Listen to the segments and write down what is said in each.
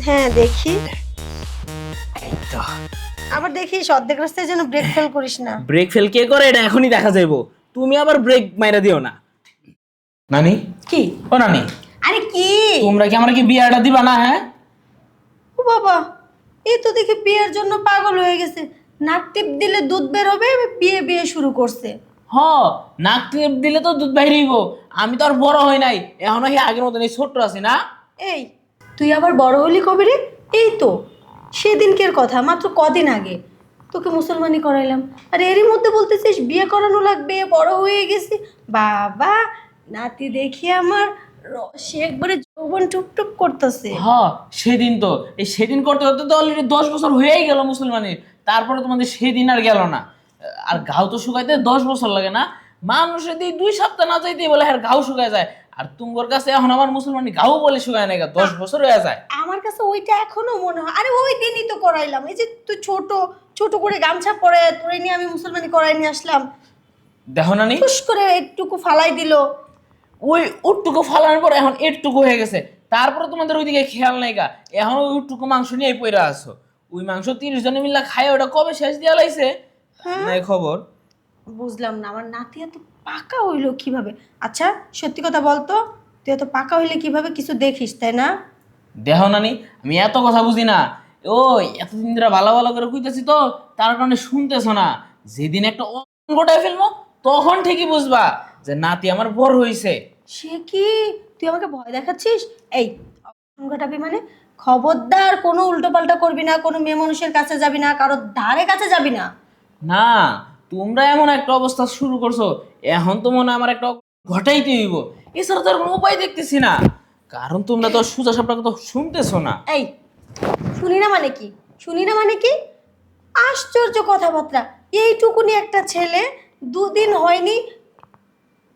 হ্যাঁ দেখি, এই তো। আবার দেখিস অর্ধেক রাস্তায় যেন ব্রেক ফেল করিস না। ব্রেক ফেল কে করে এটা এখনই দেখা যাইবো। তুমি আবার ব্রেক মাইরা দিও না। নানি, কি? ও নানি, আরে কি? তোমরা কি আমার কি বিয়াটা দিবা না? হ্যাঁ, ও বাবা, এই তো দেখি বিয়ের জন্য পাগল হয়ে গেছে। নাক টিপ দিলে দুধ বের হবে, বিয়ে বিয়ে শুরু করছে। হ, নাক টিপ দিলে তো দুধ বাইরেইব। আমি তো আর বড় হই নাই, এখনো কি আগের মতন এই ছোট্ট আছি না? এই, তুই আবার বড় হলি কবে রে? এই তো সেদিনকের কথা, মাত্র কদিন আগে তোকে মুসলমানি করাইলাম, আর এরই মধ্যে বলতেছিস বিয়ে করানো লাগবে, বড় হয়ে গেছি। বাবা, নাতি দেখি আমার সে একবারে যৌবন টুপটুপ করতেছে। হ, সেদিন তো এই সেদিন করতে করতে তো অলরেডি 10 বছর হয়েই গেল মুসলমানের। তারপরে তোমাদের সেদিন আর গেল না। আর ঘাও তো শুকাইতে 10 বছর লাগে না? মানুষের দিয়ে 2 সপ্তাহ না যাইতেই বলে আর ঘাও শুকায় যায়। আর তুমগোর কাছে এখন আমার মুসলমানি ঘাও বলে শুকায় না, 10 বছর হয়ে যায়। আমার কাছে ওইটা এখনো মনে হয়, আরে ওই দিনই তো করাইলাম। এই যে তুই ছোট ছোট করে গামছা পরে তোরে নিয়ে আমি মুসলমানি করাই নিয়ে আসলাম, দেখো নানি, ফুস করে একটুকু ফালাই দিল। ওই উটটুকু ফালানোর পর এখন এটুকু হয়ে গেছে। তারপরে তোমাদের ওইদিকে খেয়াল নাই গা, এখন ওই উটটুকু মাংস নিয়ে পইরা আছো। ওই মাংস 30 জনে মিল্লা খায়, ওটা কবে শেষ দিয়া লাইছে হ্যাঁ, নাই খবর। বুঝলাম না আমার নাতি এত পাকা হইলো কিভাবে। আচ্ছা সত্যি কথা বলতো, তুই এত পাকা হইলে কিভাবে? কিছু দেখিস তাই না? দেখো নানি, আমি এত কথা বুঝি না। ওই এতদিন ধরে ভালো ভালো করে কইতেছি তো, তার কারণে শুনতেছো না। যেদিন একটা গোটায় ফেলবো তখন ঠিকই বুঝবা যে নাতি আমার বড় হইছে। সে কি, তুই আমাকে ভয় দেখাচ্ছিস? এই ঘটাবি মানে? খবরদার কোনো উল্টো পাল্টা করবি না, কোনো মেয়ে মানুষের কাছে যাবি না, কারোর ধারে কাছে যাবি না। না, তোমরা এমন একটা অবস্থা শুরু করছো, এখন তো মনে হয় আমার একটা ঘটাইতে হইব। এছাড়া তো আর কোনো উপায় দেখতেছি না। কারণ তোমরা তো সোজা সাপটা কথা শুনতেছো না। এই, শুনি না মানে কি? শুনি না মানে কি? আশ্চর্য কথাবার্তা। এইটুকুনি একটা ছেলে, দুদিন হয়নি,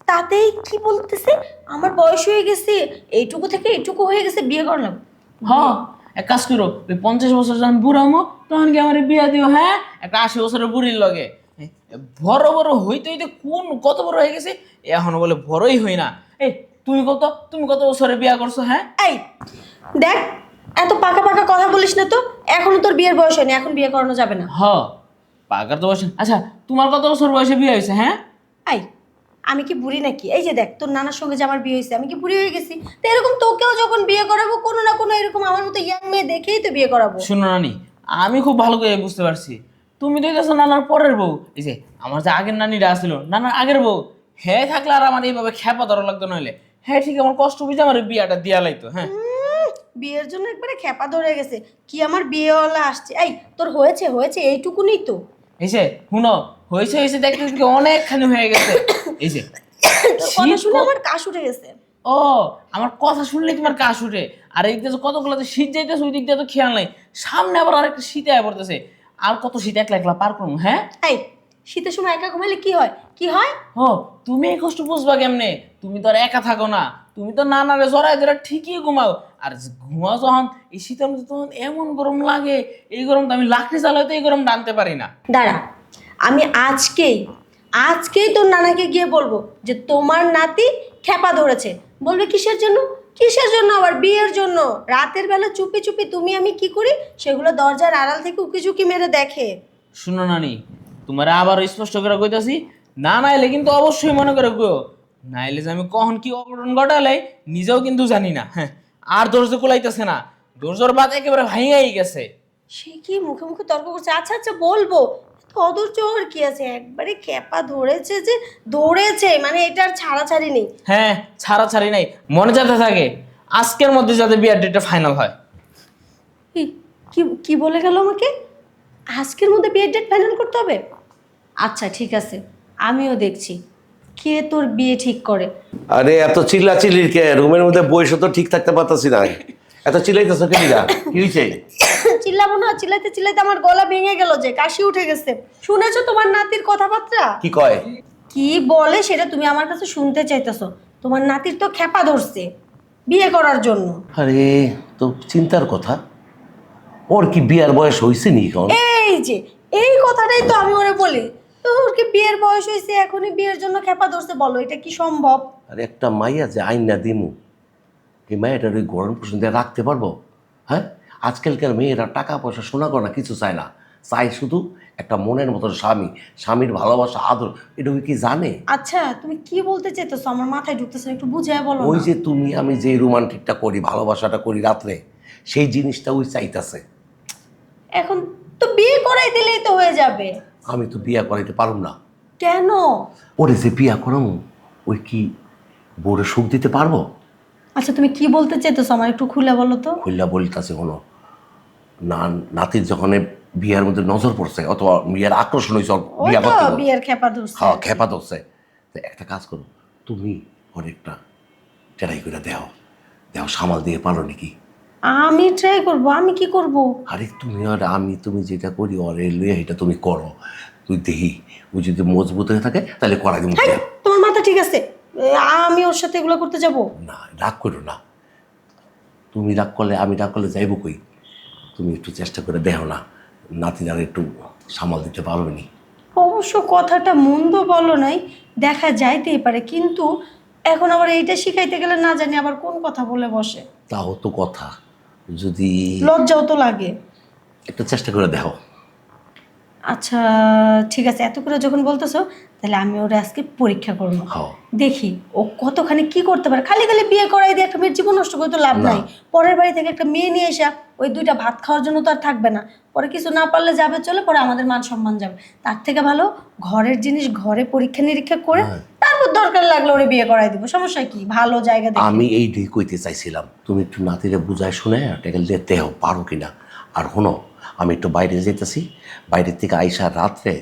তাতেই কি বলতেছে আমার বয়স হয়ে গেছে, এইটুকু থেকে এইটুকু হয়ে গেছে, বিয়ে করলাম। হ, এক কাজ করো, ওই 50 বছর যখন বুড়ামো তখন কি আমার বিয়া দিও। হ্যাঁ, একটা 80 বছরের বুড়ির লগে। বড় বড় হইতে হইতে কোন কত বড় হয়ে গেছে, এখনো বলে বড়ই হই না। এই, তুমি কত বছরে বিয়া করছো? হ্যাঁ, এই দেখ, এত পাকা পাকা কথা বলিস না তো। এখনো তোর বিয়ের বয়স হয়নি, এখন বিয়ে করানো যাবে না। হ, পাকার তো বয়স। আচ্ছা, তোমার কত বছর বয়সে বিয়ে হয়েছে? হ্যাঁ, এই, আমি কি বুড়ি নাকি? এই যে দেখ, তোর নানার সঙ্গে যে আমার বিয়ে হয়েছে, আমি কি বুড়ি হয়ে গেছি? তো এরকম তোকেও যখন বিয়ে করাবো, কোনো না কোনো এরকম আমার মতো ইয়াং মেয়ে দেখেই তো বিয়ে করাবো। শুনো নানি, আমি খুব ভালো করে বুঝতে পারছি। তুমি তো হইতেছো নানার পরের বউ। এই যে আমার যে আগের নানিটা আসছিল, নানার আগের বউ, হ্যাঁ থাকলে আর আমার এইভাবে খেপা ধরা লাগতো। নইলে হ্যাঁ ঠিক আমার কষ্ট বুঝে আমার এই বিয়াটা দিয়া লাইতো। হ্যাঁ, বিয়ের জন্য একবারে খেপা ধরে গেছে কি আমার বিয়েওয়ালা আসছে। এই, তোর হয়েছে হয়েছে এইটুকুনি তো। এই যে শুনো, হয়েছে হয়েছে দেখতে দেখতে অনেকখানি হয়ে গেছে। এই যে তোর কথা শীত শুনে আমার কাশ উঠে গেছে। ও, আমার কথা শুনলে তোমার কাশ উঠে। আর এই দিকে কতগুলো যে শীত যাইতেছে, ওই দিক দিয়ে তো খেয়াল নাই। সামনে আবার আরেকটা শীতে আয় পড়তেছে। আর কত শীত একলা একলা পার করবো? হ্যাঁ, এই, শীতের সময় একা ঘুমাইলে কি হয়? কি হয়? ও, তুমি এই কষ্ট বুঝবা কেমনে? তুমি তো আর একা থাকো না। তুমি তো নানারে জড়াই ধরে ঠিকই ঘুমাও। আর ঘুমাও যখন এই শীতের মধ্যে, তখন এমন গরম লাগে। এই গরম তো আমি লাকড়ি জ্বালাইতে এই গরম টানতে পারি না। দাঁড়া, আমি আজকেই আজকেই তোর নানাকে গিয়ে বলবো যে তোমার নাতি খেপা ধরেছে। বলবে কিসের জন্য? কিসের জন্য আবার? বিয়ের জন্য। রাতের বেলা চুপি চুপি তুমি আমি কি করি, সেগুলো দরজার আড়াল থেকে উকি ঝুঁকি মেরে দেখে। শুনো নানি, তোমার আবার স্পষ্ট করে কইতাছি, না নাইলে কিন্তু অবশ্যই মনে করে গো। নাইলে যে আমি কখন কি অঘটন ঘটালে নিজেও কিন্তু জানি না। হ্যাঁ, আর ধৈর্য কুলাইতেছে না। ধৈর্যর বাদ একেবারে ভাঙাই গেছে। সে কি মুখে মুখে তর্ক করছে? আচ্ছা আচ্ছা বলবো, অধৈর্য ওর কি আছে? একবারে খেপা ধরেছে যে ধরেছে, মানে এটার ছাড়াছাড়ি নেই। হ্যাঁ, ছাড়াছাড়ি নাই, মনে যাতে থাকে আজকের মধ্যে যাতে বিয়ার ডেটটা ফাইনাল হয়। কি কি কি বলে গেল আমাকে? আজকের মধ্যে বিয়ের ডেট ফাইনাল করতে হবে? আচ্ছা ঠিক আছে, আমিও দেখছি কে তোর বিয়ে ঠিক করে। আরে এত চিল্লাচিল্লির কে? রুমের মধ্যে বসে তো ঠিক থাকতে পারতাছি না। এত চিল্লাইতেছো কে লিগা? কি হইছে? চিল্লাবো না? চিল্লাইতে চিল্লাইতে আমার গলা ভেঙে গেল, যে কাশি উঠে গেছে। শুনেছো তোমার নাতির কথাবার্তা? কি কয়? কি বলে সেটা তুমি আমার কাছে শুনতে চাইতেছো? তোমার নাতির তো খেপা ধরছে বিয়ে করার জন্য। আরে, তো চিন্তার কথা। ওর কি বিয়ার বয়স হইছে নি এখন? এই যে, এই কথাটাই তো আমি ওরে বলি, তোর কি বিয়ের বয়স হয়েছে, এখনই বিয়ের জন্য খেপা ধরছে? বলো এটা কি সম্ভব? আরে একটা মাইয়া যে আইন না দিমু, এই মাইয়াটার ওই গরম পর্যন্ত রাখতে পারবো? হ্যাঁ, আজকালকার মেয়েরা টাকা পয়সা সোনা গয়না কিছু চায় না, চায় শুধু একটা মনের মতো স্বামী, স্বামীর ভালোবাসা আদর। এটা কি জানে? আচ্ছা তুমি কি বলতে চাইতেছো, আমার মাথায় ঢুকতেছে না, একটু বুঝায় বলো ওই না। যে তুমি আমি যে রোমান্টিকটা করি, ভালোবাসাটা করি রাত্রে, সেই জিনিসটা ওই চাইতাছে। এখন তো বিয়ে করাই দিলেই তো হয়ে যাবে। আমি তো বিয়া করাইতে পারুম না। কেন? ওরে যে বিয়া করাম, ওই কি বউরে সুখ দিতে পারবো? আচ্ছা তুমি কি বলতে চাইতেছো আমার একটু খুলে বলো তো। হইলা বলিতাছে হলো না, নাতির যখন বিয়ার মধ্যে নজর পড়ছে অথবা বিয়ার আকর্ষণ হয়েছে, ওর ওই বিয়া তো করতে হবে। বিয়ের খেপা ধরছে। হ্যাঁ, খেপা ধরছে। তো একটা কাজ করো, তুমি অনেকটা ট্রাই করে দেও, দেও সামাল দিয়ে পারো নাকি। আমি ট্রাই করব, আমি কি করব? আরে তুমি আর আমি, তুমি যেটা করি অরে লুয়ে এটা তুমি করো, তুই দেখি ও যদি মজবুত হয়ে থাকে তাহলে করা কিন্তু। হ্যাঁ, তোমার মাথা ঠিক আছে? আমি ওর সাথে এগুলো করতে যাব? না, রাগ করো না। তুমি রাগ করলে আমি রাগ করলে যাইবো কই। তুমি একটু চেষ্টা করে দেখো না, নাতিনার একটু সামাল দিতে পারবে নি। অবশ্য কথাটা মন্দ বলো নাই, দেখা যাইতেই পারে, কিন্তু এখন আবার এইটা শিখাইতে গেলে না জানি আবার কোন কথা বলে বসে। তাও তো কথা, যদি লজ্জাও তো লাগে। একটু চেষ্টা করে দেখো। আচ্ছা ঠিক আছে, এত করে যখন বলতেছো তাহলে আমি ওরা আজকে পরীক্ষা করবো। হ্যাঁ। দেখি ও কতখানি কি করতে পারে। খালি খালি বিয়ে করাই দিয়ে একটা মেয়ের জীবন নষ্ট করে তো লাভ না। নাই। পরের বাড়ি থেকে একটা মেয়ে নিয়ে এসে ওই দুইটা ভাত খাওয়ার জন্য তো আর থাকবে না, পরে কিছু না পারলে যাবে চলে, পরে আমাদের মান সম্মান যাবে। তার থেকে ভালো ঘরের জিনিস ঘরে পরীক্ষা নিরীক্ষা করে হ্যাঁ। তারপর দরকার লাগলে ওরে বিয়ে করাই দিব, সমস্যা কি? ভালো জায়গা দেখে। আমি এই দিক কইতে চাইছিলাম, তুমি একটু নাতিরে বুঝায় শুনে টেকেল দিয়ে দেহ পারো কিনা। আর শোনো, আমি একটু বাইরে যেতেছি, বাইরের থেকে আইসা রাত্রে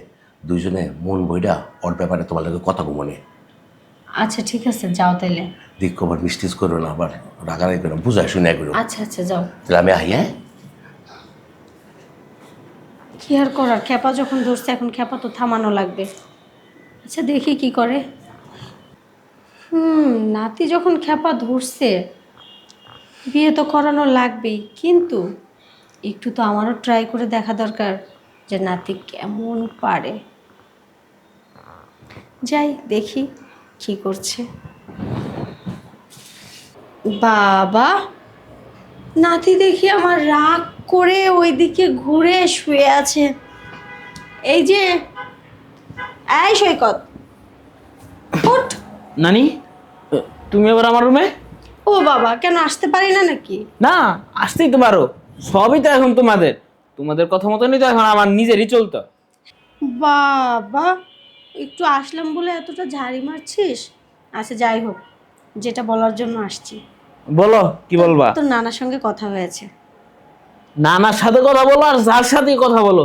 দুইজনে মন বইটা ওর ব্যাপারে তোমার লাগে কথা ঘুমনে। আচ্ছা ঠিক আছে, যাও তাইলে। দিক আবার মিস্টিস করো না, আবার রাগারাগি করো, বুঝায় শুনে করো। আচ্ছা আচ্ছা যাও। তাহলে আমি আই। হ্যাঁ, কি আর করার, খেপা যখন ধরছে এখন খেপা তো থামানো লাগবে। আচ্ছা দেখি কি করে। নাতি যখন খেপা ধরছে বিয়ে তো করানো লাগবেই, কিন্তু একটু তো আমারও ট্রাই করে দেখা দরকার যে নাতি কেমন পারে। যাই দেখি কি করছে। বাবা, নাতি দেখি আমার রাগ করে ওইদিকে ঘুরে শুয়ে আছে। এই যে, এই সৈকত, ওঠ। নানি, তুমি আবার আমার রুমে? ও বাবা, কেন আসতে পারি না নাকি? না, আসতেই তো পারো, সবই তো এখন তোমাদের, তোমাদের কথা মতনই তো এখন আমার নিজেরই চলতো। বাবা, একটু আসলাম বলে এতটা ঝাড়ি মারছিস? আচ্ছা যাই হোক, যেটা বলার জন্য আসছি। বলো, কি বলবা? তোর নানার সঙ্গে কথা হয়েছে। নানার সাথে কথা বলো আর যার সাথে কথা বলো,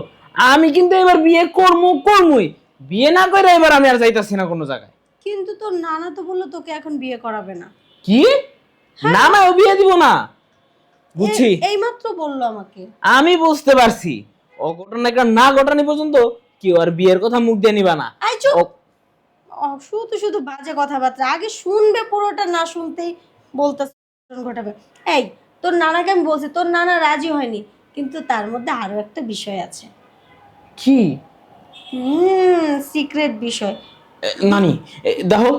আমি কিন্তু এবার বিয়ে করমুই। বিয়ে না করে এবার আমি আর যাইতাছি না কোনো জায়গায়। কিন্তু তোর নানা তো বললো তোকে এখন বিয়ে করাবে না। কি? না না, ও বিয়ে দিব না, বুঝছি। এইমাত্র বললো আমাকে। আমি বুঝতে পারছি, অঘটন একটা না ঘটানি পর্যন্ত কেউ আর বিয়ের কথা মুখ দিয়ে নিবা না। আই চুপ। ও- শুধু শুধু বাজে কথাবার্তা, আগে শুনবে পুরোটা, না শুনতেই বলতেছে ঘটাবে। এই, তোর নানাকে আমি বলছি, তোর নানা রাজি হয়নি, কিন্তু তার মধ্যে আরো একটা বিষয় আছে। কি? সিক্রেট বিষয়। নানি, দেখো,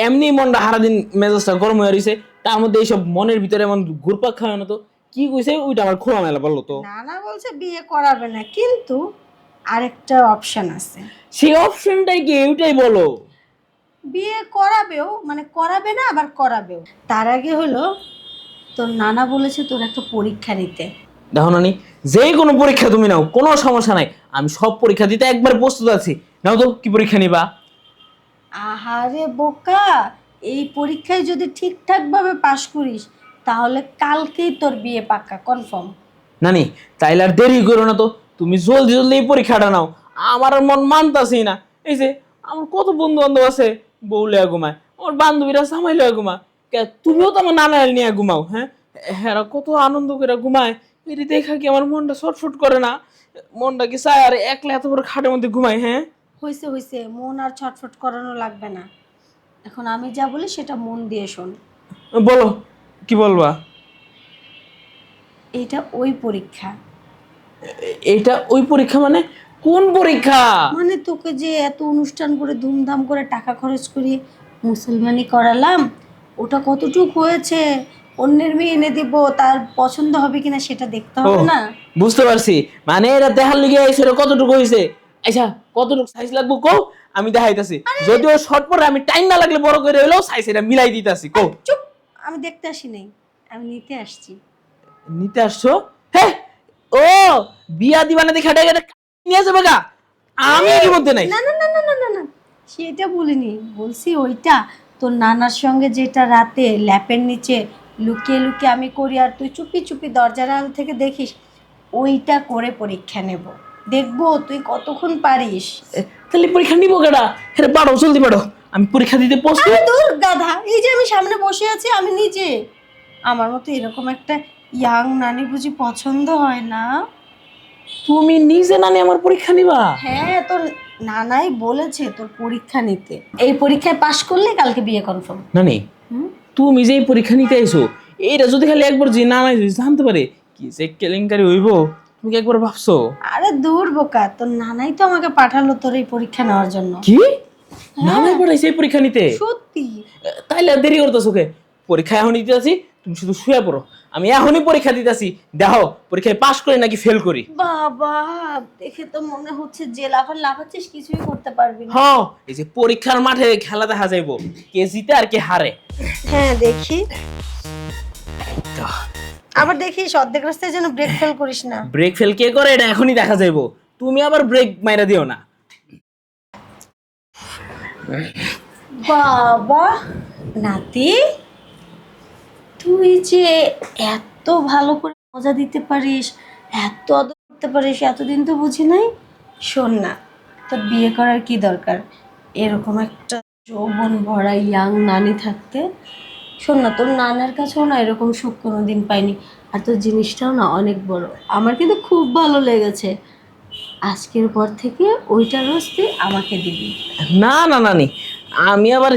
এমনি মনটা সারাদিন মেজাজটা গরম হয়ে রয়েছে, তার মধ্যে এইসব মনের ভিতরে এমন ঘুরপাক খাওয়া না তো। কি কইছে ওইটা আমার খোলা মেলা বললো তো। নানা বলছে বিয়ে করাবে না, কিন্তু আরেকটা অপশন আছে। সেই অপশনটাই কি, ওইটাই বলো। বিয়ে করাবেও, মানে করাবে না আবার করাবেও। তার আগে হলো তোর নানা বলেছে তোর একটা পরীক্ষা নিতে। দেখো নানি, যে কোনো পরীক্ষা তুমি নাও, কোনো সমস্যা নাই, আমি সব পরীক্ষা দিতে একবার প্রস্তুত আছি। নাও তো, কি পরীক্ষা নিবা? আহারে বোকা, এই পরীক্ষায় যদি ঠিকঠাকভাবে পাশ করিস তাহলে কালকেই তোর বিয়ে পাক্কা, কনফার্ম। নানি, তাইলে আর দেরি করো না তো, তুমি জলদি জলদি এই পরীক্ষাটা নাও। আমার আর মন মানতাছেই না। এই যে আমার কত বন্ধু বান্ধব আছে বউ লইয়া ঘুমায়, আমার বান্ধবীরা জামাই লইয়া ঘুমায়, তুমিও তো আমার নানা নিয়ে ঘুমাও। হ্যাঁ, হ্যাঁ, কত আনন্দ করে ঘুমায়, এটি দেখা কি আমার মনটা ছটফট করে না? মনটা কি চায় আর একলা এত বড় খাটের মধ্যে ঘুমায়? হ্যাঁ, হয়েছে হয়েছে, মন আর ছটফট করানো লাগবে না। এখন আমি যা বলি সেটা মন দিয়ে শোন। বলো, কি বলবা? এইটা ওই পরীক্ষা। এইটা ওই পরীক্ষা মানে? কোন পরীক্ষা? মানে তোকে যে এত অনুষ্ঠান করে ধুমধাম করে টাকা খরচ করি মুসলমানি করালাম, ওটা কতটুক হয়েছে অন্যের মেয়ে এনে দিব, তার পছন্দ হবে কিনা সেটা দেখতে ও হবে না? বুঝতে পারছি, মানে এরা দেখার লিগে আইছে, এরা কতটুকু হইছে। আচ্ছা কতটুকু সাইজ লাগবো কো, আমি দেখাইতাছি। যদিও শর্ট পরে আমি টাইম না লাগলে বড় করে হইলেও সাইজ এটা মিলাই দিতাছি কো। চুপ, আমি দেখতে আসি নাই, আমি নিতে আসছি। নিতে আসছো? হ্যাঁ, ও বিয়া দিবানা দেখে নিয়ে যাবে গা, আমি এর মধ্যে নাই। না না না না না না না, সেটা বলিনি, বলছি ওইটা তোর নানার সঙ্গে যেটা রাতে ল্যাপের নিচে লুকিয়ে লুকিয়ে আমি করি আর তুই চুপি চুপি দরজার আড়াল থেকে দেখিস, ওইটা করে পরীক্ষা নেব, দেখবো তুই কতক্ষণ পারিস। তাহলে পরীক্ষা নিবো কেডা? হ্যাঁ পারো, জলদি পারো, আমি পরীক্ষা দিতে প্রস্তুত। আরে দূর গাধা, এই যে আমি সামনে বসে আছি, আমি নিজে। আমার মতো এরকম একটা ইয়াং নানি বুঝি পছন্দ হয় না? তুমি নিজে নানি আমার পরীক্ষা নিবা? হ্যাঁ, তোর নানাই বলেছে তোর পরীক্ষা নিতে, এই পরীক্ষায় পাশ করলে কালকে বিয়ে কনফার্ম। নানি তুমি যে এই পরীক্ষা নিতে আইছো, এইটা যদি খালি একবার যে না নাই জানতে পারে কি যে কেলেঙ্কারি হইব, তুমি কি একবার ভাবছো? আরে দূর বোকা, তোর নানাই তো আমাকে পাঠালো তোর এই পরীক্ষা নেওয়ার জন্য। কি নানাই পড়াইছে এই পরীক্ষা নিতে? সত্যি? তাইলে আর দেরি করতেছো কে? পরীক্ষা এখন দিতে আছি, তুমি শুধু শুয়ে পড়ো, আমি এখনই পরীক্ষা দিতেছি। দেখো পরীক্ষায় পাশ করি নাকি ফেল করি। বাবা, দেখে তো মনে হচ্ছে যে লাফাচ্ছিস, কিছুই করতে পারবি না। হ্যাঁ, এই যে পরীক্ষার মাঠে খেলা দেখা যাইবো, কে জিতে আর কে হারে। হ্যাঁ দেখি, আবার দেখিস অর্ধেক রাস্তায় যেন ব্রেক ফেল করিস না। ব্রেক ফেল কে করে এটা এখনই দেখা যাইবো, তুমি আবার ব্রেক মাইরা দিও না। বাবা নাতি, তুই যে এত ভালো করে মজা দিতে পারিস, এত আদর করতে পারিস, এতদিন তো বুঝি নাই। শোন না, তোর বিয়ে করার কি দরকার এরকম একটা যৌবন ভরা ইয়াং নানি থাকতে? শোন না, তোর নানার কাছেও না এরকম সুখ কোনোদিন পাইনি, আর তোর জিনিসটাও না অনেক বড়, আমার কিন্তু খুব ভালো লেগেছে। আজকের পর থেকে ওইটা রোজ তুই আমাকে দিবি। না না নানি, আমি আবার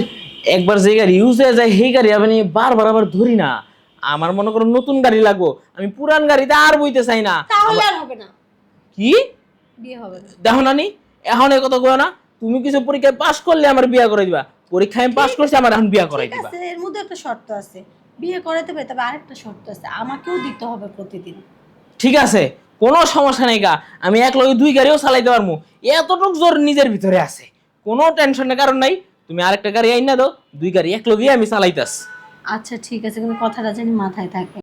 একবার যে গাড়ি ইউজ হয়ে যায় সেই গাড়ি আমি বারবার আবার ধরি না। আমার মনে করো নতুন গাড়ি লাগবো, আমি পুরান গাড়িতে আর বইতে চাই না। তাহলে আর হবে না, কি বিয়ে হবে না। দেখো নানি, এখন এই কথা কয় না, তুমি কিছু পরীক্ষায় পাশ করলে আমার বিয়ে করে দিবা, পরীক্ষায় আমি পাশ করছি আমার এখন বিয়ে করাই ঠিক দিবা। আছে, এর মধ্যে একটা শর্ত আছে, বিয়ে করাতে হবে, তবে আরেকটা শর্ত আছে, আমাকেও দিতে হবে প্রতিদিন। ঠিক আছে, কোনো সমস্যা নেই গা, আমি এক লগে দুই গাড়িও চালাইতে পারবো, এতটুক জোর নিজের ভিতরে আছে, কোনো টেনশনের কারণ নাই। তুমি আরেকটা গাড়ি আইনা দাও, দুই গাড়ি এক লগেই আমি চালাইতাস। আচ্ছা ঠিক আছে, কিন্তু কথাটা জানি মাথায় থাকে।